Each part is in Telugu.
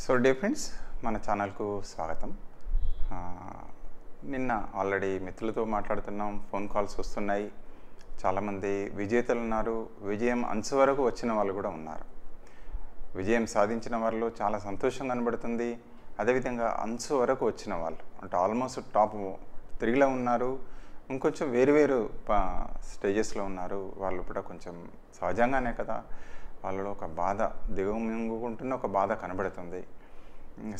సో డే ఫ్రెండ్స్, మన ఛానల్కు స్వాగతం. ఆ, నిన్న ఆల్రెడీ మిత్రులతో మాట్లాడుతున్నాం, ఫోన్ కాల్స్ వస్తున్నాయి. చాలామంది విజేతలు ఉన్నారు, విజయం అంచు వరకు వచ్చిన వాళ్ళు కూడా ఉన్నారు. విజయం సాధించిన వాళ్ళు చాలా సంతోషం కనబడుతుంది. అదేవిధంగా అంచు వరకు వచ్చిన వాళ్ళు అంటే ఆల్మోస్ట్ టాప్ 3లో ఉన్నారు, ఇంకొంచెం వేరు స్టేజెస్లో ఉన్నారు. వాళ్ళు కూడా కొంచెం సహజంగానే కదా, వాళ్ళలో ఒక బాధ దిగుమింగుకుంటున్న ఒక బాధ కనబడుతుంది.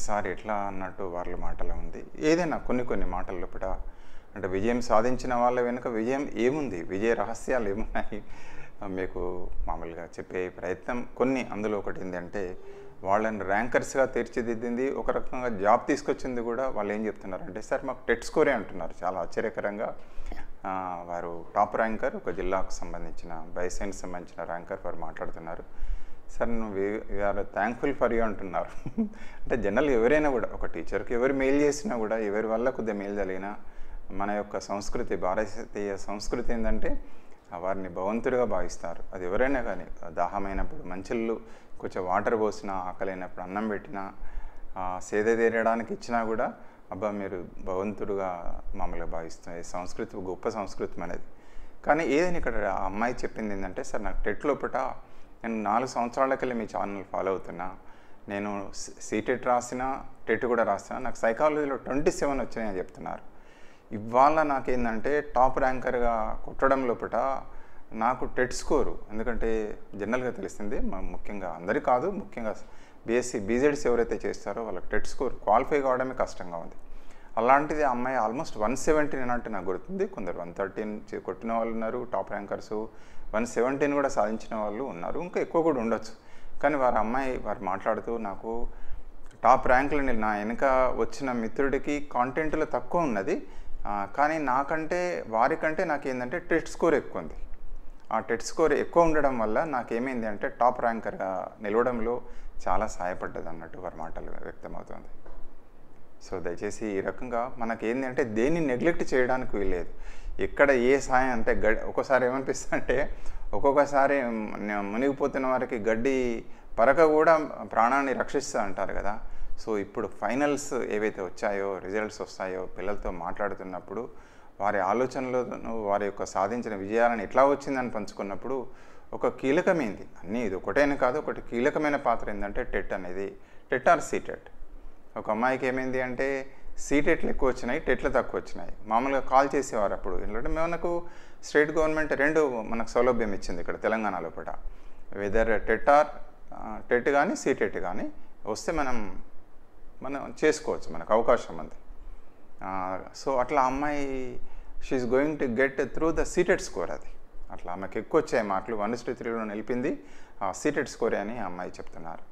సార్ ఎట్లా అన్నట్టు వాళ్ళ మాటలో ఉంది. ఏదైనా కొన్ని మాటల్లో కూడా అంటే విజయం సాధించిన వాళ్ళ వెనుక విజయం ఏముంది, విజయ రహస్యాలు ఏమున్నాయి మీకు మామూలుగా చెప్పే ప్రయత్నం కొన్ని. అందులో ఒకటి ఏంటంటే వాళ్ళని ర్యాంకర్స్గా తీర్చిదిద్దింది, ఒక రకంగా జాబ్ తీసుకొచ్చింది కూడా. వాళ్ళు ఏం చెప్తున్నారంటే, సార్ మాకు టెట్ స్కోరే అంటున్నారు. చాలా ఆశ్చర్యకరంగా వారు టాప్ ర్యాంకర్, ఒక జిల్లాకు సంబంధించిన బయోసైన్స్ సంబంధించిన ర్యాంకర్ వారు మాట్లాడుతున్నారు. సార్ నువ్వు వీఆర్ థ్యాంక్ఫుల్ ఫర్ యూ అంటున్నారు. అంటే జనరల్ ఎవరైనా కూడా, ఒక టీచర్కి ఎవరు మెయిల్ చేసినా కూడా, ఎవరి వల్ల కొద్దిగా మెయిల్ జరిగినా, మన యొక్క సంస్కృతి, భారతీయ సంస్కృతి ఏంటంటే వారిని భగవంతుడిగా భావిస్తారు. అది ఎవరైనా కానీ, దాహమైనప్పుడు మంచిళ్ళు కొంచెం వాటర్ పోసినా, ఆకలైనప్పుడు అన్నం పెట్టినా, సేద తీరడానికి ఇచ్చినా కూడా అబ్బా మీరు భగవంతుడుగా మామూలుగా భావిస్తున్నారు. సంస్కృతి గొప్ప సంస్కృతి అనేది. కానీ ఏదైనా ఇక్కడ ఆ అమ్మాయి చెప్పింది ఏంటంటే, సార్ నాకు టెట్ లోపల నేను 4 సంవత్సరాలకెళ్ళి మీ ఛానల్ ఫాలో అవుతున్నా, నేను సీటెట్ రాసిన, టెట్ కూడా రాసిన, నాకు సైకాలజీలో 27 వచ్చినాయని చెప్తున్నారు. ఇవాళ నాకేందంటే టాప్ ర్యాంకర్గా కొట్టడం లోపల నాకు టెట్ స్కోరు, ఎందుకంటే జనరల్గా తెలిసింది ముఖ్యంగా అందరికీ కాదు, ముఖ్యంగా బీఎస్సీ బీజెడ్స్ ఎవరైతే చేస్తారో వాళ్ళకి టెట్ స్కోర్ క్వాలిఫై కావడమే కష్టంగా ఉంది. అలాంటిది అమ్మాయి ఆల్మోస్ట్ 117 అంటే నాకు గుర్తుంది. కొందరు 113 కొట్టిన వాళ్ళు ఉన్నారు, టాప్ ర్యాంకర్సు 117 కూడా సాధించిన వాళ్ళు ఉన్నారు, ఇంకా ఎక్కువ కూడా ఉండొచ్చు. కానీ వారు మాట్లాడుతూ నాకు టాప్ ర్యాంకులు నా వెనుక వచ్చిన మిత్రుడికి కాంటెంట్లో తక్కువ ఉన్నది, కానీ వారికంటే నాకేంటంటే టెట్ స్కోర్ ఎక్కువ ఉంది. ఆ టెట్ స్కోర్ ఎక్కువ ఉండడం వల్ల నాకేమైంది అంటే టాప్ ర్యాంకర్గా నిలవడంలో చాలా సహాయపడ్డది అన్నట్టు వారి మాటలు వ్యక్తమవుతుంది. సో దయచేసి ఈ రకంగా మనకేంది అంటే దేన్ని నెగ్లెక్ట్ చేయడానికి వీల్లేదు. ఎక్కడ ఏ సాయం అంటే ఒక్కోసారి ఏమనిపిస్తుంది అంటే, ఒక్కొక్కసారి మునిగిపోతున్న వారికి గడ్డి పరక కూడా ప్రాణాన్ని రక్షిస్తూ అంటారు కదా. సో ఇప్పుడు ఫైనల్స్ ఏవైతే వచ్చాయో, రిజల్ట్స్ వస్తాయో, పిల్లలతో మాట్లాడుతున్నప్పుడు వారి ఆలోచనలను, వారి యొక్క సాధించిన విజయాలను ఎట్లా వచ్చిందని పంచుకున్నప్పుడు ఒక కీలకమైంది అన్నీ, ఇది ఒకటేనే కాదు, ఒకటి కీలకమైన పాత్ర ఏంటంటే టెట్ అనేది, టెట్ ఆర్ సీటెట్. ఒక అమ్మాయికి ఏమైంది అంటే సీటెట్లు ఎక్కువ వచ్చినాయి, టెట్లు తక్కువ వచ్చినాయి. మామూలుగా కాల్ చేసేవారు అప్పుడు. ఎందుకంటే మనకు స్టేట్ గవర్నమెంట్ 2 మనకు సౌలభ్యం ఇచ్చింది ఇక్కడ తెలంగాణలో కూడా. వెదర్ టెట్ కానీ సీటెట్ కానీ వస్తే మనం చేసుకోవచ్చు, మనకు అవకాశం ఉంది. సో అట్లా అమ్మాయి she's going to get through the seated score. అది అట్లా ఆమెకు ఎక్కువ వచ్చాయి మార్కులు, 1:3లో నిలిపింది ఆ సీటెడ్ స్కోరే అని ఆ అమ్మాయి చెప్తున్నారు.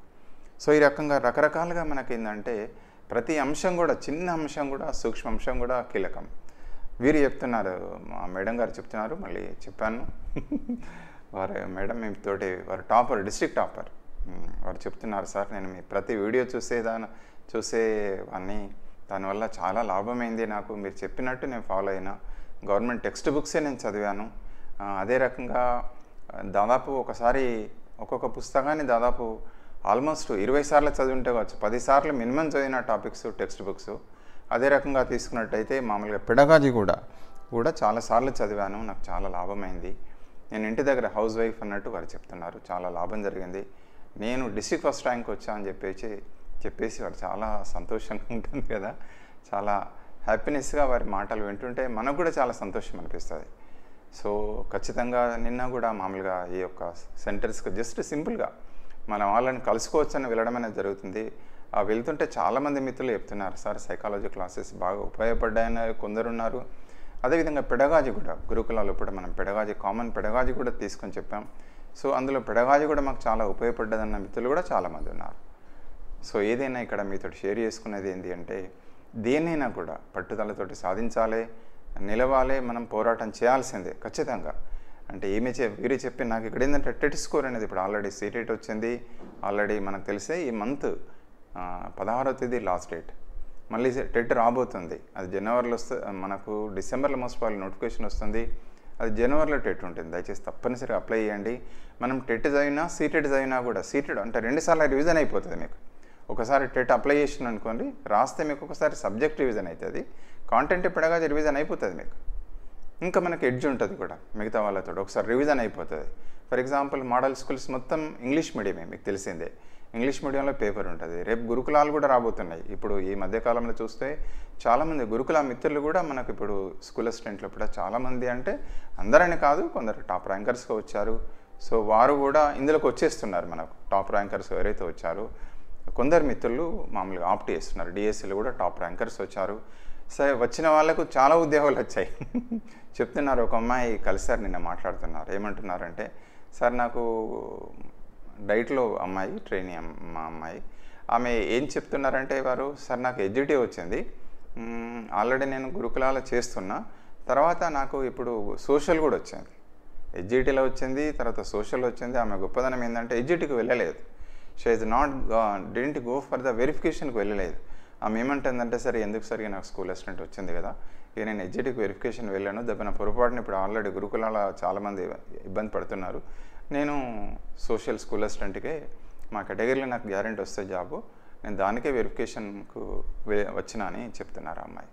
సో ఈ రకంగా రకరకాలుగా మనకేంటంటే ప్రతి అంశం కూడా, చిన్న అంశం కూడా, సూక్ష్మ అంశం కూడా కీలకం. వీరు చెప్తున్నారు, మా మేడం గారు చెప్తున్నారు, మళ్ళీ చెప్పాను మేడం తోటి వారు టాపర్, డిస్ట్రిక్ట్ టాపర్. వారు చెప్తున్నారు, సార్ నేను మీ ప్రతి వీడియో చూసేవాడిని, దానివల్ల చాలా లాభమైంది నాకు, మీరు చెప్పినట్టు నేను ఫాలో అయినా, గవర్నమెంట్ టెక్స్ట్ బుక్సే నేను చదివాను. అదే రకంగా దాదాపు ఒక్కొక్క పుస్తకాన్ని దాదాపు ఆల్మోస్ట్ 20 సార్లు చదివి ఉంటే కావచ్చు, 10 సార్లు మినిమం చదివిన టాపిక్స్ టెక్స్ట్ బుక్స్. అదే రకంగా తీసుకున్నట్టయితే మామూలుగా పెడగాజీ కూడా చాలాసార్లు చదివాను, నాకు చాలా లాభమైంది. నేను ఇంటి దగ్గర హౌస్ వైఫ్ అన్నట్టు వారు చెప్తున్నారు, చాలా లాభం జరిగింది. నేను డిస్ట్రిక్ట్ ఫస్ట్ ర్యాంక్ వచ్చా అని చెప్పేసి వారు చాలా సంతోషంగా ఉంటుంది కదా. చాలా హ్యాపీనెస్గా వారి మాటలు వింటుంటే మనకు కూడా చాలా సంతోషం అనిపిస్తుంది. సో ఖచ్చితంగా నిన్న కూడా మామూలుగా ఈ యొక్క సెంటర్స్కి జస్ట్ సింపుల్గా మనం వాళ్ళని కలుసుకోవచ్చని వెళ్ళడం అనేది జరుగుతుంది. వెళ్తుంటే చాలామంది మిత్రులు చెప్తున్నారు, సార్ సైకాలజీ క్లాసెస్ బాగా ఉపయోగపడ్డాయని కొందరున్నారు. అదేవిధంగా పెడగాజీ కూడా, గురుకులాల్లో కూడా మనం కామన్ పెడగాజీ కూడా తీసుకొని చెప్పాం. సో అందులో పెడగాజీ కూడా మాకు చాలా ఉపయోగపడ్డదన్న మిత్రులు కూడా చాలామంది ఉన్నారు. సో ఏదైనా ఇక్కడ మీతో షేర్ చేసుకునేది ఏంటి అంటే, దేన్నైనా కూడా పట్టుదలతోటి సాధించాలి, నిలవాలి, మనం పోరాటం చేయాల్సిందే ఖచ్చితంగా. అంటే వీరు చెప్పి నాకు ఇక్కడ ఏంటంటే టెట్ స్కోర్ అనేది ఇప్పుడు ఆల్రెడీ సీటెట్ వచ్చింది. ఆల్రెడీ మనకు తెలిసే ఈ మంత్ 16వ తేదీ లాస్ట్ డేట్, మళ్ళీ టెట్ రాబోతుంది. అది జనవరిలో మనకు డిసెంబర్లో మోస్ట్ ప్రాబబ్లీ నోటిఫికేషన్ వస్తుంది. అది జనవరిలో టెట్ ఉంటుంది. దయచేసి తప్పనిసరిగా అప్లై చేయండి. మనం టెట్ చదివినా సీటెట్ చదివినా కూడా, సీటెడ్ అంటే 2 సార్లు రివిజన్ అయిపోతుంది మీకు. ఒకసారి టెట్ అప్లై చేసిన అనుకోండి, రాస్తే మీకు ఒకసారి సబ్జెక్ట్ రివిజన్ అవుతుంది, కాంటెంట్ ఇప్పటిగా రివిజన్ అయిపోతుంది మీకు. ఇంకా మనకి ఎడ్జ్ ఉంటుంది కూడా మిగతా వాళ్ళతో, ఒకసారి రివిజన్ అయిపోతుంది. ఫర్ ఎగ్జాంపుల్ మోడల్ స్కూల్స్ మొత్తం ఇంగ్లీష్ మీడియమే, మీకు తెలిసిందే. ఇంగ్లీష్ మీడియంలో పేపర్ ఉంటుంది. రేపు గురుకులాలు కూడా రాబోతున్నాయి. ఇప్పుడు ఈ మధ్యకాలంలో చూస్తే చాలామంది గురుకుల మిత్రులు కూడా మనకు ఇప్పుడు స్కూల్ అసిస్టెంట్లు కూడా చాలామంది, అంటే అందరని కాదు, కొందరు టాప్ ర్యాంకర్స్గా వచ్చారు. సో వారు కూడా ఇందులోకి వచ్చేస్తున్నారు. మనకు టాప్ ర్యాంకర్స్ ఎవరైతే వచ్చారో కొందరు మిత్రులు మామూలుగా ఆప్ట్ చేస్తున్నారు. డిఎస్సీలో కూడా టాప్ ర్యాంకర్స్ వచ్చారు. సరే, వచ్చిన వాళ్ళకు చాలా ఉద్యోగాలు వచ్చాయి. చెప్తున్నారు, ఒక అమ్మాయి కలిసారు, నిన్న మాట్లాడుతున్నారు. ఏమంటున్నారంటే, సార్ నాకు డైట్లో అమ్మాయి ట్రైనీ మా అమ్మాయి, ఆమె ఏం చెప్తున్నారంటే వారు, సార్ నాకు ఎడ్జిటీ వచ్చింది, ఆల్రెడీ నేను గురుకులాల చేస్తున్నా, తర్వాత నాకు ఇప్పుడు సోషల్ కూడా వచ్చింది. ఎడ్జిటీలో వచ్చింది, తర్వాత సోషల్ వచ్చింది. ఆమె గొప్పదనం ఏంటంటే ఎడ్జిటీకి వెళ్ళలేదు. She is not didn't go for the వెరిఫికేషన్కి వెళ్ళలేదు. ఆమె ఏమంటుందంటే, సరే ఎందుకు సరిగా నాకు స్కూల్ అసిస్టెంట్ వచ్చింది కదా, ఇక నేను ఎడ్జిటీకి వెరిఫికేషన్ వెళ్ళాను, దెబ్బన పొరపాటున ఇప్పుడు ఆల్రెడీ గురుకులాల చాలామంది ఇబ్బంది పడుతున్నారు, నేను సోషల్ స్కూల్ అసిస్టెంట్కే మా కేటగిరీలో నాకు గ్యారెంటీ వస్తే జాబు, నేను దానికే వెరిఫికేషన్కు వచ్చినా అని చెప్తున్నారు అమ్మాయి.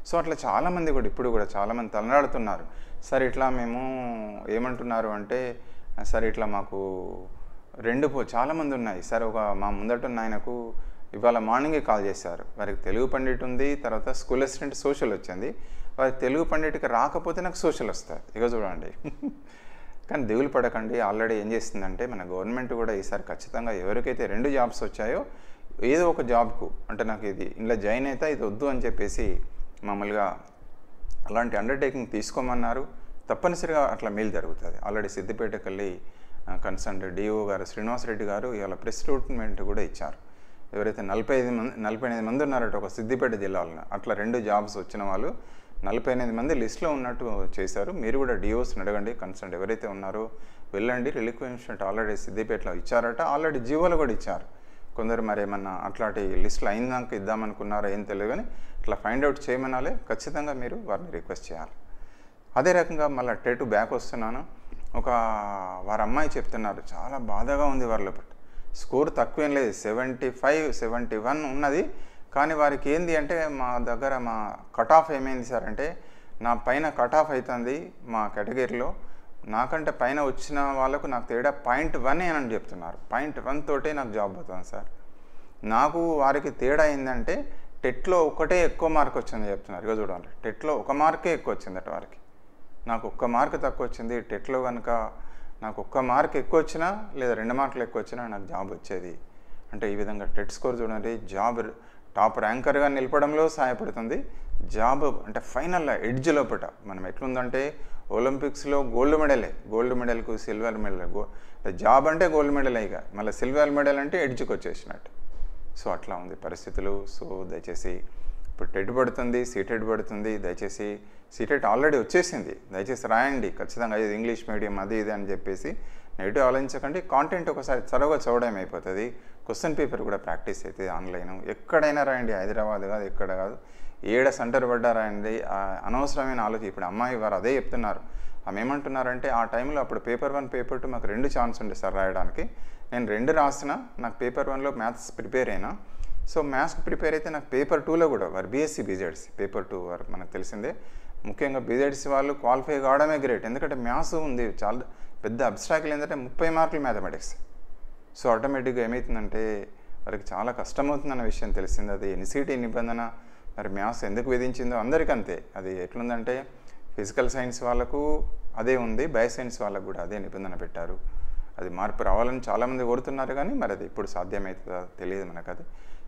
సో అట్లా చాలామంది కూడా ఇప్పుడు కూడా చాలామంది తలనాడుతున్నారు. సరే ఇట్లా మేము ఏమంటున్నారు అంటే, సరే ఇట్లా మాకు చాలామంది ఉన్నాయి సార్. ఒక మా ముందటున్న ఆయనకు ఇవాళ మార్నింగే కాల్ చేశారు. వారికి తెలుగు పండిట్ ఉంది, తర్వాత స్కూల్ అసిస్టెంట్ సోషల్ వచ్చింది. వారికి తెలుగు పండిట్కి రాకపోతే నాకు సోషల్ వస్తుంది. ఇక చూడండి. కానీ దిగులు పడకండి. ఆల్రెడీ ఏం చేస్తుందంటే మన గవర్నమెంట్ కూడా ఈసారి ఖచ్చితంగా ఎవరికైతే 2 జాబ్స్ వచ్చాయో ఏదో ఒక జాబ్కు, అంటే నాకు ఇది ఇంట్లో జాయిన్ అయితే ఇది వద్దు అని చెప్పేసి మామూలుగా అలాంటి అండర్టేకింగ్ తీసుకోమన్నారు. తప్పనిసరిగా అట్లా మేలు జరుగుతుంది. ఆల్రెడీ సిద్దిపేటకి వెళ్ళి కన్సర్న్ డిఓ గారు శ్రీనివాసరెడ్డి గారు ఇవాళ ప్రెస్ స్టేట్మెంట్ కూడా ఇచ్చారు. ఎవరైతే 48 మంది ఉన్నారట ఒక సిద్దిపేట జిల్లాలో, అట్లా 2 జాబ్స్ వచ్చిన వాళ్ళు 48 మంది లిస్టులో ఉన్నట్టు చేశారు. మీరు కూడా డిఓస్ని అడగండి, కన్సర్న్ ఎవరైతే ఉన్నారో వెళ్ళండి. రిలిక్వెన్మెంట్ ఆల్రెడీ సిద్దిపేటలో ఇచ్చారట, ఆల్రెడీ జీవోలు కూడా ఇచ్చారు. కొందరు మరి ఏమన్నా అట్లాంటి లిస్టులు అయినాక ఇద్దామనుకున్నారో ఏం తెలియదు, కానీ అట్లా ఫైండ్ అవుట్ చేయమనాలే. ఖచ్చితంగా మీరు వారిని రిక్వెస్ట్ చేయాలి. అదే రకంగా మళ్ళీ టెట్ బ్యాక్ వస్తున్నాను. వారి అమ్మాయి చెప్తున్నారు, చాలా బాధగా ఉంది వారి లోపల. స్కోర్ తక్కువేం లేదు, 75, 71 ఉన్నది. కానీ వారికి ఏంది అంటే, మా దగ్గర మా కట్ ఆఫ్ ఏమైంది సార్ అంటే, నా పైన కట్ ఆఫ్ అవుతుంది మా కేటగిరీలో, నాకంటే పైన వచ్చిన వాళ్ళకు నాకు తేడా 0.1 అని చెప్తున్నారు. 0.1 తోటే నాకు జాబ్ అవుతుంది సార్. నాకు వారికి తేడా ఏంటంటే, టెట్లో ఒకటే ఎక్కువ మార్క్ వచ్చింది చెప్తున్నారు. ఇక చూడండి, టెట్లో 1 మార్కే ఎక్కువ వచ్చిందట వారికి. నాకు 1 మార్క్ తక్కువ వచ్చింది. టెట్లో కనుక నాకు 1 మార్క్ ఎక్కువ వచ్చినా లేదా 2 మార్కులు ఎక్కువ వచ్చినా నాకు జాబ్ వచ్చేది. అంటే ఈ విధంగా టెట్ స్కోర్ చూడండి, జాబ్ టాప్ ర్యాంకర్గా నిలపడంలో సహాయపడుతుంది. జాబ్ అంటే ఫైనల్ ఎడ్జ్ లోపల మనం ఎట్లుందంటే, ఒలింపిక్స్లో గోల్డ్ మెడల్కు సిల్వర్ మెడల్, జాబ్ అంటే గోల్డ్ మెడల్, ఇక మళ్ళీ సిల్వర్ మెడల్ అంటే ఎడ్జ్కి వచ్చేసినట్టు. సో అట్లా ఉంది పరిస్థితులు. సో దయచేసి ఇప్పుడు టెట్ పడుతుంది, సీటెట్ పడుతుంది. దయచేసి సీటెట్ ఆల్రెడీ వచ్చేసింది, దయచేసి రాయండి ఖచ్చితంగా. ఇది ఇంగ్లీష్ మీడియం అది ఇది అని చెప్పేసి నెగిటివ్ ఆలోచించకండి. కాంటెంట్ ఒకసారి చదవగా చదవడం అయిపోతుంది. క్వశ్చన్ పేపర్ కూడా ప్రాక్టీస్ అవుతుంది ఆన్లైన్. ఎక్కడైనా రాయండి, హైదరాబాద్ కాదు ఎక్కడ కాదు, ఏడ సెంటర్ పడ్డా రాయండి. అనవసరమైన ఆలోచన. ఇప్పుడు అమ్మాయి వారు అదే చెప్తున్నారు. ఆమె ఏమంటున్నారంటే, ఆ టైంలో అప్పుడు పేపర్ 1 పేపర్ 2 మాకు 2 ఛాన్స్ ఉండే సార్ రాయడానికి. నేను 2 రాసిన, నాకు పేపర్ 1లో మ్యాథ్స్ ప్రిపేర్ అయినా. సో మ్యాథ్స్కి ప్రిపేర్ అయితే నాకు పేపర్ 2లో కూడా వారు బీఎస్సీ బీజెడ్సీ పేపర్ 2 వారు మనకు తెలిసిందే. ముఖ్యంగా బీజెడ్సీ వాళ్ళు క్వాలిఫై కావడమే గ్రేట్. ఎందుకంటే మ్యాథ్స్ ఉంది, చాలా పెద్ద అబ్స్ట్రాక్ట్లు ఏంటంటే 30 మార్కులు మ్యాథమెటిక్స్. సో ఆటోమేటిక్గా ఏమవుతుందంటే వారికి చాలా కష్టమవుతుందన్న విషయం తెలిసింది. అది ఎన్సీటీ నిబంధన మరి మ్యాథ్స్ ఎందుకు విధించిందో అందరికీ అంతే. అది ఎట్లుందంటే, ఫిజికల్ సైన్స్ వాళ్ళకు అదే ఉంది, బయోసైన్స్ వాళ్ళకు కూడా అదే నిబంధన పెట్టారు. అది మార్పు రావాలని చాలామంది కోరుతున్నారు, కానీ మరి అది ఇప్పుడు సాధ్యమవుతుందో తెలియదు మనకు. అది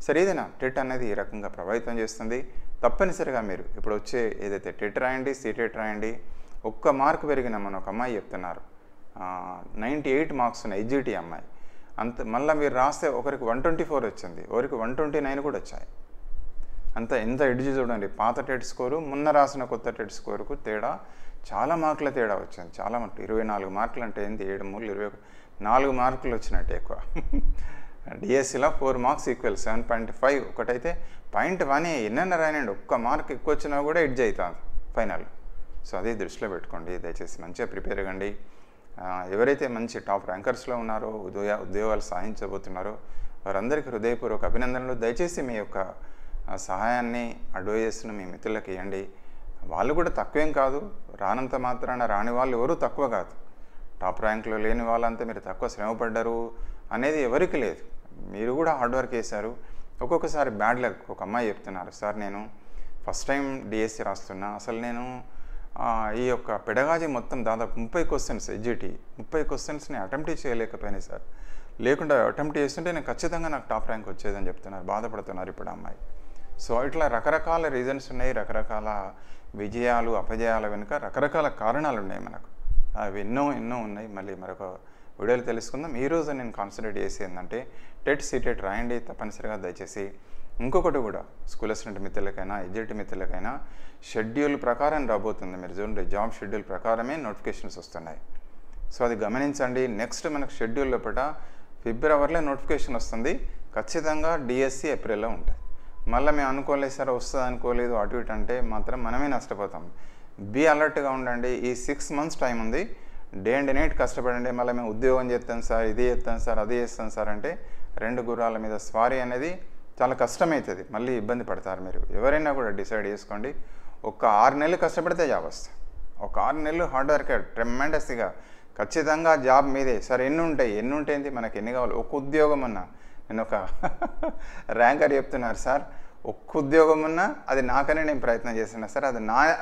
సరే, ఏదైనా టెట్ అనేది ఈ రకంగా ప్రభావితం చేస్తుంది. తప్పనిసరిగా మీరు ఇప్పుడు వచ్చే ఏదైతే టెట్ రాయండి, సీటెట్ రాయండి. 1 మార్క్ పెరిగిన మన ఒక అమ్మాయి చెప్తున్నారు, 98 మార్క్స్ ఉన్న ఎడ్జిటీ అమ్మాయి. అంత మళ్ళీ మీరు రాస్తే ఒకరికి 124 వచ్చింది, ఒకరికి 129 కూడా వచ్చాయి. ఎంత ఎడ్జ్ చూడండి. పాత టెట్ స్కోరు మొన్న రాసిన కొత్త టెట్ స్కోరుకు తేడా, చాలా మార్కుల తేడా వచ్చింది. చాలా మార్కులు, 24 మార్కులు అంటే ఏంటి, 7 3 24 మార్కులు వచ్చినట్టు ఎక్కువ. డిఎస్సిలో 4 మార్క్స్ ఈక్వల్ 7.5. ఒకటైతే 0.1 ఎన్నైనా రాయనండి, 1 మార్క్ ఎక్కువ వచ్చినా కూడా ఎడ్జ్ అవుతుంది ఫైనల్. సో అది దృష్టిలో పెట్టుకోండి. దయచేసి మంచిగా ప్రిపేర్ అవ్వండి. ఎవరైతే మంచి టాప్ ర్యాంకర్స్లో ఉన్నారో, ఉద్యోగాలు సాధించబోతున్నారో వారందరికీ హృదయపూర్వక అభినందనలు. దయచేసి మీ యొక్క సహాయాన్ని అడ్వైజెస్ను మీ మిత్రులకు ఇవ్వండి. వాళ్ళు కూడా తక్కువేం కాదు, రానంత మాత్రాన రాని వాళ్ళు ఎవరు తక్కువ కాదు. టాప్ ర్యాంక్లో లేని వాళ్ళంతా మీరు తక్కువ శ్రమపడ్డారు అనేది ఎవరికి లేదు. మీరు కూడా హార్డ్ వర్క్ చేశారు. ఒక్కొక్కసారి బ్యాడ్ లక్. ఒక అమ్మాయి చెప్తున్నారు, సార్ నేను ఫస్ట్ టైం డిఎస్సి రాస్తున్నా, అసలు నేను ఈ యొక్క పెడగాజీ మొత్తం దాదాపు 30 క్వశ్చన్స్ ఎడ్జిటి 30 క్వశ్చన్స్ని అటెంప్ట్ చేయలేకపోయినాయి సార్. లేకుండా అటెంప్ట్ చేస్తుంటే నేను ఖచ్చితంగా నాకు టాప్ ర్యాంక్ వచ్చేదని చెప్తున్నారు, బాధపడుతున్నారు ఇప్పుడు అమ్మాయి. సో ఇట్లా రకరకాల రీజన్స్ ఉన్నాయి, రకరకాల విజయాలు అపజయాల వెనుక రకరకాల కారణాలు ఉన్నాయి మనకు. అవి ఎన్నో ఉన్నాయి. మళ్ళీ మరొక వీడియోలు తెలుసుకుందాం. ఈరోజు నేను కాన్సన్ట్రేట్ చేసి ఏంటంటే టెట్ సీటెట్ రాయండి తప్పనిసరిగా. దయచేసి ఇంకొకటి కూడా స్కూల్ అసిస్టెంట్ మిత్రులకైనా ఎడ్జిటి మిత్రులకైనా షెడ్యూల్ ప్రకారం రాబోతుంది. మీరు చూడండి, జాబ్ షెడ్యూల్ ప్రకారమే నోటిఫికేషన్స్ వస్తున్నాయి. సో అది గమనించండి. నెక్స్ట్ మనకు షెడ్యూల్ లోపల ఫిబ్రవరిలో నోటిఫికేషన్ వస్తుంది. ఖచ్చితంగా డిఎస్సి ఏప్రిల్లో ఉంటుంది. మళ్ళీ మేము అనుకోలేదు సార్, వస్తుంది అనుకోలేదు, అటు ఇటు అంటే మాత్రం మనమే నష్టపోతాం. బీ అలర్ట్గా ఉండండి. ఈ 6 months టైం ఉంది. డే అండ్ నైట్ కష్టపడండి. మళ్ళీ మేము ఉద్యోగం చేస్తాం సార్, ఇది చేస్తాం సార్, అది చేస్తాం సార్ అంటే 2 గుర్రాల మీద స్వారీ అనేది చాలా కష్టమవుతుంది. మళ్ళీ ఇబ్బంది పడతారు మీరు. ఎవరైనా కూడా డిసైడ్ చేసుకోండి. ఒక 6 నెలలు కష్టపడితే జాబ్ వస్తుంది. ఒక 6 నెలలు హార్డ్ వర్క్ ట్రెమెండస్గా ఖచ్చితంగా జాబ్ మీదే. సార్ ఎన్ని ఉంటాయి మనకి ఎన్ని కావాలి? ఒక ఉద్యోగం ఉన్నా, నేను ఒక ర్యాంకర్ చెప్తున్నారు సార్, ఒక్క ఉద్యోగం ఉన్నా అది నాకనే నేను ప్రయత్నం చేస్తున్నా సార్,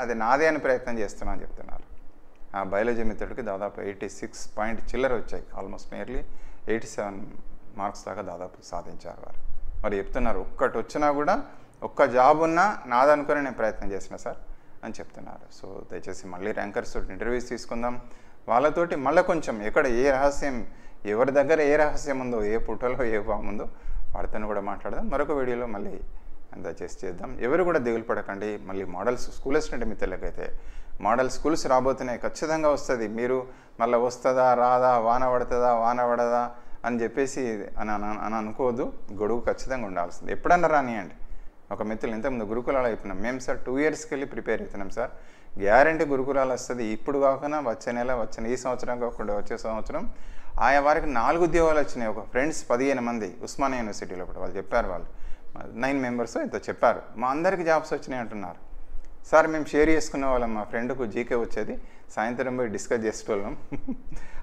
అది నాదే అని ప్రయత్నం చేస్తున్నా అని చెప్తున్నారు. ఆ బయాలజీ మిత్రుడికి దాదాపు 86 పాయింట్ చిల్లర వచ్చాయి. ఆల్మోస్ట్ నియర్లీ 87 మార్క్స్ దాకా దాదాపు సాధించారు వారు. మరి చెప్తున్నారు, ఒక్కటి వచ్చినా కూడా ఒక్క జాబ్ ఉన్నా నాదనుకుని నేను ప్రయత్నం చేసిన సార్ అని చెప్తున్నారు. సో దయచేసి మళ్ళీ ర్యాంకర్స్ తోటి ఇంటర్వ్యూస్ తీసుకుందాం. వాళ్ళతోటి మళ్ళీ కొంచెం ఎక్కడ ఏ రహస్యం, ఎవరి దగ్గర ఏ రహస్యం ఉందో, ఏ పుట్టలో ఏ బాగుందో వారితో కూడా మాట్లాడదాం. మరొక వీడియోలో మళ్ళీ దయచేసి చేద్దాం. ఎవరు కూడా దిగులు పడకండి. మళ్ళీ మోడల్స్ స్కూల్ అసిస్టెంట్ మిత్రులకైతే మోడల్ స్కూల్స్ రాబోతున్నాయి. ఖచ్చితంగా వస్తుంది. మీరు మళ్ళీ వస్తుందా రాదా, వాన పడదా అని చెప్పేసి అని అనుకోవద్దు. గొడుగు ఖచ్చితంగా ఉండాల్సింది. ఎప్పుడన్నా రానియండి. ఒక మిత్రులు ఇంతకుముందు గురుకులాలు అయిపోయినాం మేము సార్, 2 yearsకి వెళ్ళి ప్రిపేర్ అవుతున్నాం సార్, గ్యారంటీ గురుకులాలు వస్తుంది. ఇప్పుడు కాకుండా వచ్చే నెల, ఈ సంవత్సరం కాకుండా వచ్చే సంవత్సరం ఆయా వారికి 4 ఉద్యోగాలు వచ్చినాయి. ఒక ఫ్రెండ్స్ 15 మంది ఉస్మానియా యూనివర్సిటీలో కూడా వాళ్ళు చెప్పారు. వాళ్ళు 9 members ఇంత చెప్పారు. మా అందరికి జాబ్స్ వచ్చినాయి అంటున్నారు. సార్ మేము షేర్ చేసుకునే వాళ్ళం, మా ఫ్రెండ్కు జీకే వచ్చేది, సాయంత్రం పోయి డిస్కస్ చేసుకోవాళ్ళం.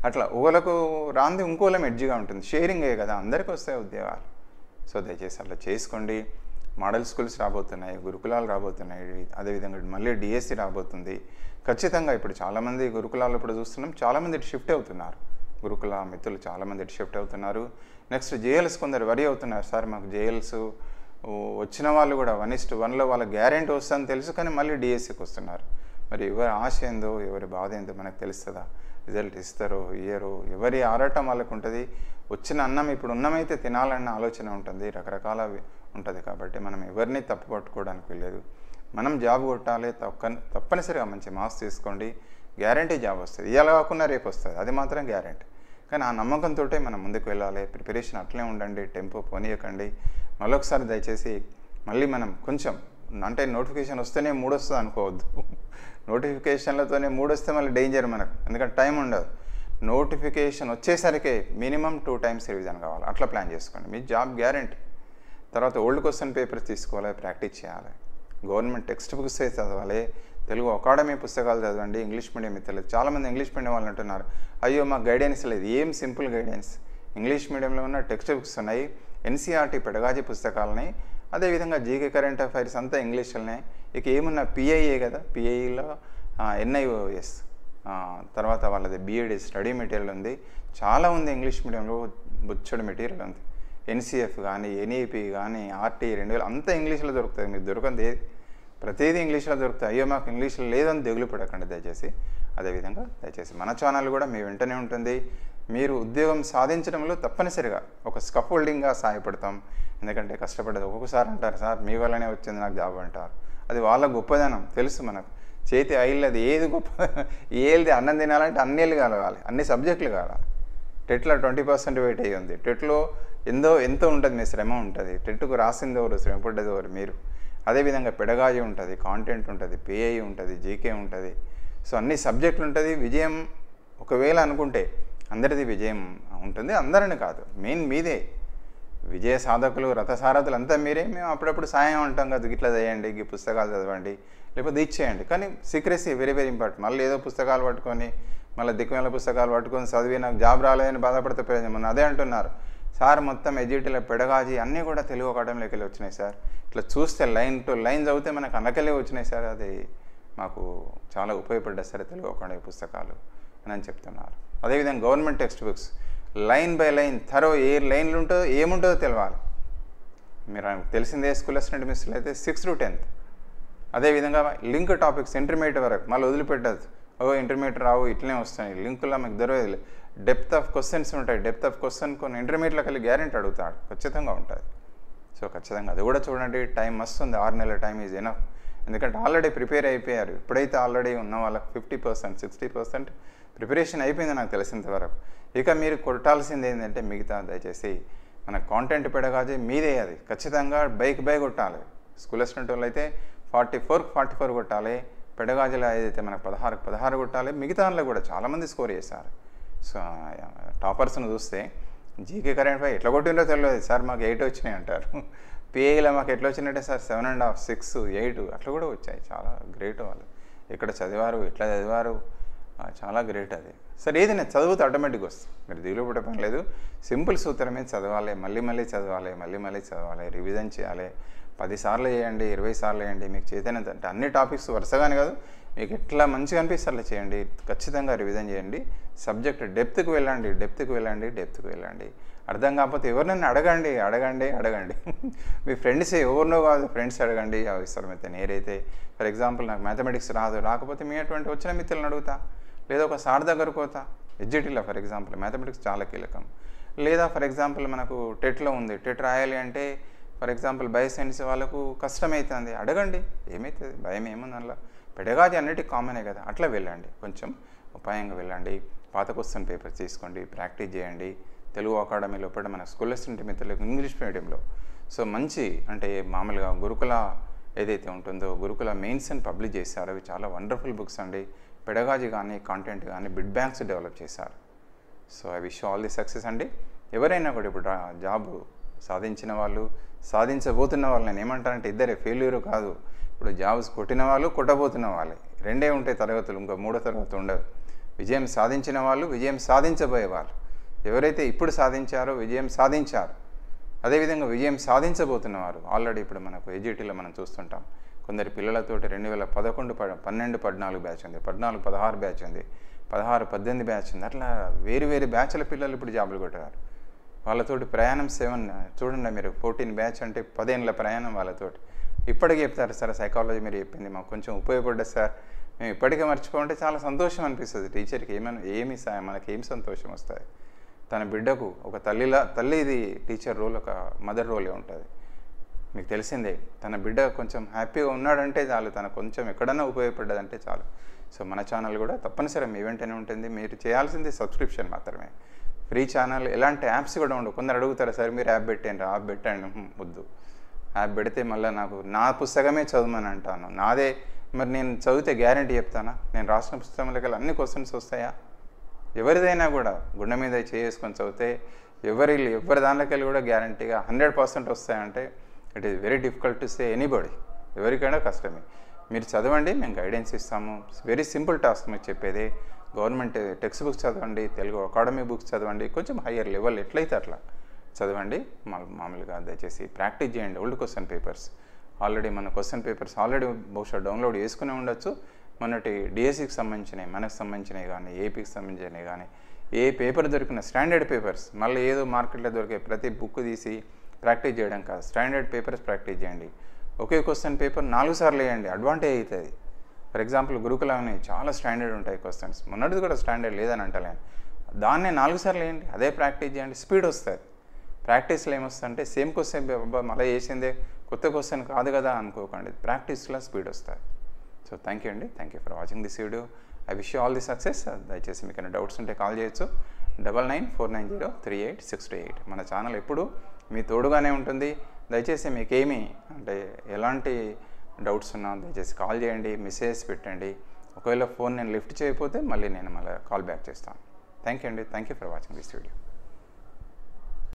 అట్లా ఒకళ్ళకు రాంది ఇంకోళ్ళం ఎడ్జిగా ఉంటుంది. షేరింగే కదా, అందరికీ వస్తాయి ఉద్యోగాలు. సో దయచేసి అట్లా చేసుకోండి. మోడల్ స్కూల్స్ రాబోతున్నాయి, గురుకులాలు రాబోతున్నాయి, అదేవిధంగా మళ్ళీ డిఎస్సి రాబోతుంది. ఖచ్చితంగా ఇప్పుడు చాలామంది గురుకులాలు ఇప్పుడు చూస్తున్నాం, చాలామంది ఇటు షిఫ్ట్ అవుతున్నారు. గురుకుల మిత్రులు చాలామంది ఇటు షిఫ్ట్ అవుతున్నారు. నెక్స్ట్ జేఎల్స్ కొందరు వరి అవుతున్నారు, సార్ మాకు జేఎల్స్ వచ్చిన వాళ్ళు కూడా 1:1లో వాళ్ళ గ్యారెంటీ వస్తుందని తెలుసు, కానీ మళ్ళీ డిఎస్సికి వస్తున్నారు. మరి ఎవరి ఆశ ఏందో, ఎవరి బాధ ఏందో మనకు తెలుస్తుందా? రిజల్ట్ ఇస్తారో ఇయ్యరో, ఎవరి ఆరాటం వాళ్ళకు ఉంటుంది. వచ్చిన అన్నం ఇప్పుడు ఉన్నమైతే తినాలన్న ఆలోచన ఉంటుంది, రకరకాల ఉంటుంది. కాబట్టి మనం ఎవరిని తప్పు పట్టుకోవడానికి వెళ్ళలేదు. మనం జాబ్ కొట్టాలి, తప్పనిసరిగా మంచి మార్క్స్ తీసుకోండి, గ్యారంటీ జాబ్ వస్తుంది. ఇవాళ కాకుండా రేపు వస్తుంది, అది మాత్రం గ్యారంటీ. కానీ ఆ నమ్మకంతో మనం ముందుకు వెళ్ళాలి. ప్రిపరేషన్ అట్లే ఉండండి, టెంపో పోనీయకండి. మళ్ళొకసారి దయచేసి మళ్ళీ మనం కొంచెం అంటే నోటిఫికేషన్ వస్తేనే 3 వస్తుంది అనుకోవద్దు. నోటిఫికేషన్లతోనే 3 వస్తే మళ్ళీ డేంజర్ మనకు, ఎందుకంటే టైం ఉండదు. నోటిఫికేషన్ వచ్చేసరికి మినిమం 2 times రివిజన్ కావాలి. అట్లా ప్లాన్ చేసుకోండి, మీ జాబ్ గ్యారంటీ. తర్వాత ఓల్డ్ క్వశ్చన్ పేపర్స్ తీసుకోవాలి, ప్రాక్టీస్ చేయాలి. గవర్నమెంట్ టెక్స్ట్ బుక్స్ చదవాలి, తెలుగు అకాడమీ పుస్తకాలు చదవండి. ఇంగ్లీష్ మీడియం మిత్రులు చాలామంది ఇంగ్లీష్ మీడియం వాళ్ళు అంటున్నారు, అయ్యో మాకు గైడెన్స్ లేదు. ఏం సింపుల్ గైడెన్స్. ఇంగ్లీష్ మీడియంలో ఉన్న టెక్స్ట్ బుక్స్ ఉన్నాయి, ఎన్సీఆర్టీ పెడగాజీ పుస్తకాలని, అదేవిధంగా జీకే కరెంట్ అఫైర్స్ అంతా ఇంగ్లీష్లోనే. ఇక ఏమున్నా పిఐఏ కదా, పిఐఈలో ఎన్ఐఓఎస్, తర్వాత వాళ్ళది బిఎడ్ స్టడీ మెటీరియల్ ఉంది, చాలా ఉంది. ఇంగ్లీష్ మీడియంలో బొచ్చడి మెటీరియల్ ఉంది. ఎన్సీఎఫ్ కానీ, ఎన్ఈపీ కానీ, ఆర్టీ 2000 అంతా ఇంగ్లీష్లో దొరుకుతుంది. మీకు దొరకంది ప్రతిదీ ఇంగ్లీష్లో దొరుకుతాయి. అయ్యో మాకు ఇంగ్లీష్లో లేదని దిగులు పడకండి దయచేసి. అదేవిధంగా దయచేసి మన ఛానల్ కూడా మీ వెంటనే ఉంటుంది. మీరు ఉద్యోగం సాధించడంలో తప్పనిసరిగా ఒక స్కఫోల్డింగ్గా సహాయపడతాం. ఎందుకంటే కష్టపడేది ఒక్కొక్కసారి అంటారు, సార్ మీ వల్లనే వచ్చింది నాకు జాబ్ అంటారు. అది వాళ్ళ గొప్పదనం తెలుసు మనకు. చేతి ఆయిల్ అది ఏది గొప్ప, ఏది అన్నం తినాలంటే అన్నేళ్ళు కలగాలి, అన్ని సబ్జెక్టులు కావాలి. టెట్లో 20% వెయిట్ అయ్యి ఉంది. టెట్లో ఎంతో ఉంటుంది, మీ శ్రమ ఉంటుంది. టెట్కు రాసింది ఎవరు, శ్రమ పడ్డది ఎవరు, మీరు. అదేవిధంగా పెడగాజీ ఉంటుంది, కాంటెంట్ ఉంటుంది, పిఐ ఉంటుంది, జీకే ఉంటుంది. సో అన్ని సబ్జెక్టులు ఉంటుంది. విజయం ఒకవేళ అనుకుంటే అందరిది విజయం ఉంటుంది, అందరిని కాదు, మెయిన్ మీదే. విజయ సాధకులు రథసారథులు అంతా మీరే, మేము అప్పుడప్పుడు సాయం అంటాం కదా, ఇట్లా చేయండి, ఈ పుస్తకాలు చదవండి, లేకపోతే ఇచ్చేయండి. కానీ సీక్రెసీ వెరీ వెరీ ఇంపార్టెంట్. మళ్ళీ ఏదో పుస్తకాలు పట్టుకొని మళ్ళీ దిక్కుమేళ పుస్తకాలు పట్టుకొని చదివి నాకు జాబ్ రాలేదని బాధపడితే ప్రయోజనం. అదే అంటున్నారు సార్, మొత్తం ఎడ్జిటీల పెడగాజీ అన్నీ కూడా తెలుగు అకాడమీలోకి వెళ్ళి వచ్చినాయి సార్. ఇట్లా చూస్తే లైన్ టు లైన్ చదివితే మనకు అన్నకెళ్ళి వచ్చినాయి సార్, అది మాకు చాలా ఉపయోగపడ్డా సరే తెలుగు అకాడమీ పుస్తకాలు అని చెప్తున్నారు. అదేవిధంగా government text books line by line thorough ఏ లైన్లు ఉంటుందో ఏముంటుందో తెలియాలి. మీరు తెలిసిందే స్కూల్ అసిస్టెంట్ మిస్టర్లు అయితే 6th to 10th. అదేవిధంగా లింక్ టాపిక్స్ ఇంటర్మీడియట్ వరకు మళ్ళీ వదిలిపెట్టదు. ఇంటర్మీడియట్ రావు ఇట్లనే వస్తాయి, లింకుల్లో మీకు దొరకదు. డెప్త్ ఆఫ్ క్వశ్చన్స్ ఉంటాయి. డెప్త్ ఆఫ్ క్వశ్చన్ కొన్ని ఇంటర్మీడియట్లోకి వెళ్ళి గ్యారెంటీ అడుగుతాడు, ఖచ్చితంగా ఉంటుంది. సో ఖచ్చితంగా అది కూడా చూడండి. టైం వస్తుంది, 6 నెలల టైం ఈజ్ ఎనఫ్. ఎందుకంటే ఆల్రెడీ ప్రిపేర్ అయిపోయారు. ఇప్పుడైతే ఆల్రెడీ ఉన్న వాళ్ళకి 50%, 60% ప్రిపరేషన్ అయిపోయింది నాకు తెలిసినంత వరకు. ఇక మీరు కొట్టాల్సింది ఏంటంటే మిగతా దయచేసి మన కాంటెంట్ పెడగాజీ మీదే, అది ఖచ్చితంగా బైక్ కొట్టాలి. స్కూల్ అసిస్టెంట్ వాళ్ళు అయితే 44 కొట్టాలి. పెడగాజీలో ఏదైతే మనకు 16 కొట్టాలి. మిగతా దానిలో కూడా చాలామంది స్కోర్ చేశారు. సో టాపర్స్ను చూస్తే జీకే కరెంట్ ఎట్లా కొట్టిందో తెలియదు సార్, మాకు 8 వచ్చినాయి అంటారు. పిఏలో మాకు ఎట్లా వచ్చినట్టే సార్ 7.5, 6, 8 అట్లా కూడా వచ్చాయి. చాలా గ్రేట్ వాళ్ళు. ఎక్కడ చదివారు, ఎట్లా చదివారు, చాలా గ్రేట్ అది. సరే ఏది నేను చదివితే ఆటోమేటిక్గా వస్తుంది, మీరు దిగులు పడే పని లేదు. సింపుల్ సూత్రమే చదవాలి, మళ్ళీ చదవాలి, రివిజన్ చేయాలి. 10 సార్లు చేయండి, 20 సార్లు చేయండి, మీకు చేతనంత. అంటే అన్ని టాపిక్స్ వరుసగానే కాదు, మీకు ఎట్లా మంచిగా అనిపిస్తే అట్లా చేయండి. ఖచ్చితంగా రివిజన్ చేయండి. సబ్జెక్ట్ డెప్త్కి వెళ్ళండి. అర్థం కాకపోతే ఎవరినైనా అడగండి. మీ ఫ్రెండ్స్ ఎవరినో కాదు, ఫ్రెండ్స్ అడగండి. అవసరమైతే నేరైతే ఫర్ ఎగ్జాంపుల్ నాకు మ్యాథమెటిక్స్ రాకపోతే మీ అటువంటి వచ్చిన మిత్రులను అడుగుతా, లేదా ఒక సార్ దగ్గరకు పోతా. ఎడ్జిటీలో ఫర్ ఎగ్జాంపుల్ మ్యాథమెటిక్స్ చాలా కీలకం. లేదా ఫర్ ఎగ్జాంపుల్ మనకు టెట్లో ఉంది, టెట్ రాయాలి అంటే ఫర్ ఎగ్జాంపుల్ బయోసైన్స్ వాళ్ళకు కష్టమవుతుంది, అడగండి. ఏమవుతుంది, భయం ఏముంది అందులో. పెడగాజీ అన్నిటికీ కామనే కదా, అట్లా వెళ్ళండి. కొంచెం ఉపాయంగా వెళ్ళండి. పాత క్వశ్చన్ పేపర్స్ తీసుకోండి, ప్రాక్టీస్ చేయండి. తెలుగు అకాడమీ లోపల మన స్కూల్ అసిస్టెంట్ మిత్రులకు ఇంగ్లీష్ మీడియంలో సో మంచి అంటే మామూలుగా గురుకుల ఏదైతే ఉంటుందో గురుకుల మెయిన్స్ అని పబ్లిష్ చేశారు. అవి చాలా వండర్ఫుల్ బుక్స్ అండి. పెడగాజీ కానీ కాంటెంట్ కానీ బిడ్ బ్యాంక్స్ డెవలప్ చేశారు. So I wish all the success అండి. ఎవరైనా కూడా ఇప్పుడు జాబ్ సాధించిన వాళ్ళు, సాధించబోతున్న వాళ్ళు, నేను ఏమంటానంటే ఇద్దరే, ఫెయిల్యూర్ కాదు. ఇప్పుడు జాబ్స్ కొట్టిన వాళ్ళు, కొట్టబోతున్న వాళ్ళే, రెండే ఉంటాయి తరగతులు, ఇంకా 3వ తరగతి ఉండదు. విజయం సాధించిన వాళ్ళు, విజయం సాధించబోయే వాళ్ళు. ఎవరైతే ఇప్పుడు సాధించారో విజయం సాధించారు, అదేవిధంగా విజయం సాధించబోతున్నవారు ఆల్రెడీ ఇప్పుడు మనకు ఎడ్జిటీలో మనం చూస్తుంటాం. కొందరి పిల్లలతోటి 2011, 12, 14 బ్యాచ్ ఉంది, 14, 16 బ్యాచ్ ఉంది, 16, 18 బ్యాచ్ ఉంది. అట్లా వేరు బ్యాచ్ల పిల్లలు ఇప్పుడు జాబులు కొట్టారు. వాళ్ళతోటి ప్రయాణం 7 చూడండి, మీరు 14 బ్యాచ్ అంటే 10 ఏళ్ళ ప్రయాణం వాళ్ళతోటి. ఇప్పటికీ చెప్తారు సార్ సైకాలజీ మీరు చెప్పింది మాకు కొంచెం ఉపయోగపడ్డది సార్, మేము ఇప్పటికే మర్చిపోంటే చాలా సంతోషం అనిపిస్తుంది. టీచర్కి ఏమి సాయం, మనకి ఏం సంతోషం వస్తుంది. తన బిడ్డకు ఒక తల్లిది టీచర్ రోల్, ఒక మదర్ రోలే ఉంటుంది. మీకు తెలిసిందే, తన బిడ్డ కొంచెం హ్యాపీగా ఉన్నాడంటే చాలు, తనకు కొంచెం ఎక్కడన్నా ఉపయోగపడ్డదంటే చాలు. సో మన ఛానల్ కూడా తప్పనిసరి మీ వెంటనే ఉంటుంది. మీరు చేయాల్సింది సబ్స్క్రిప్షన్ మాత్రమే, ఫ్రీ ఛానల్. ఎలాంటి యాప్స్ కూడా ఉండవు. కొందరు అడుగుతారు సార్ మీరు యాప్ పెట్టండి వద్దు. యాప్ పెడితే మళ్ళీ నాకు నా పుస్తకమే చదవమని అంటాను, నాదే. మరి నేను చదివితే గ్యారంటీ చెప్తానా? నేను రాసిన పుస్తకంలోకి అన్ని క్వశ్చన్స్ వస్తాయా? ఎవరిదైనా కూడా గుండె మీద చేసుకొని చదివితే ఎవరి దానిలోకి వెళ్ళి కూడా గ్యారంటీగా 100% వస్తాయంటే it is very difficult to say anybody. ఎవరికైనా కష్టమే. మీరు చదవండి, మేము గైడెన్స్ ఇస్తాము. వెరీ సింపుల్ టాస్క్ మీకు చెప్పేది. గవర్నమెంట్ టెక్స్ట్ బుక్స్ చదవండి, తెలుగు అకాడమీ బుక్స్ చదవండి, కొంచెం హయ్యర్ లెవెల్ ఎట్లయితే అట్లా చదవండి. మామూలుగా దయచేసి ప్రాక్టీస్ చేయండి. ఓల్డ్ క్వశ్చన్ పేపర్స్ ఆల్రెడీ మన క్వశ్చన్ పేపర్స్ ఆల్రెడీ బహుశా డౌన్లోడ్ చేసుకునే ఉండొచ్చు. మొన్నటి డిఎస్సికి సంబంధించినవి, మనకు సంబంధించినవి కానీ, ఏపీకి సంబంధించినవి కానీ, ఏ పేపర్ దొరికిన స్టాండర్డ్ పేపర్స్, మళ్ళీ ఏదో మార్కెట్లో దొరికే ప్రతి బుక్ తీసి ప్రాక్టీస్ చేయడం కాదు, స్టాండర్డ్ పేపర్స్ ప్రాక్టీస్ చేయండి. ఒకే క్వశ్చన్ పేపర్ 4 సార్లు వేయండి, అడ్వాంటేజ్ అవుతుంది. ఫర్ ఎగ్జాంపుల్ గురుకులనే చాలా స్టాండర్డ్ ఉంటాయి క్వశ్చన్స్, మొన్నటిది కూడా స్టాండర్డ్ లేదని అంటలేను, దాన్నే 4 సార్లు వేయండి, అదే ప్రాక్టీస్ చేయండి, స్పీడ్ వస్తుంది. ప్రాక్టీస్లో ఏమొస్తుందంటే సేమ్ క్వశ్చన్ మళ్ళీ చేసిందే కొత్త క్వశ్చన్ కాదు కదా అనుకోకండి, ప్రాక్టీస్లో స్పీడ్ వస్తుంది. సో థ్యాంక్ యూ అండి, thank you for watching this video. I wish you all the success. దయచేసి మీకు ఏమైనా డౌట్స్ ఉంటే కాల్ చేయొచ్చు, 9949038628. మన ఛానల్ ఎప్పుడు మీ తోడుగానే ఉంటుంది. దయచేసి మీకేమీ అంటే ఎలాంటి డౌట్స్ ఉన్నా దయచేసి కాల్ చేయండి, మెసేజ్ పెట్టండి. ఒకవేళ ఫోన్ నేను లిఫ్ట్ చేయకపోతే మళ్ళీ కాల్ బ్యాక్ చేస్తాను. థ్యాంక్ యూ అండి, thank you for watching this video.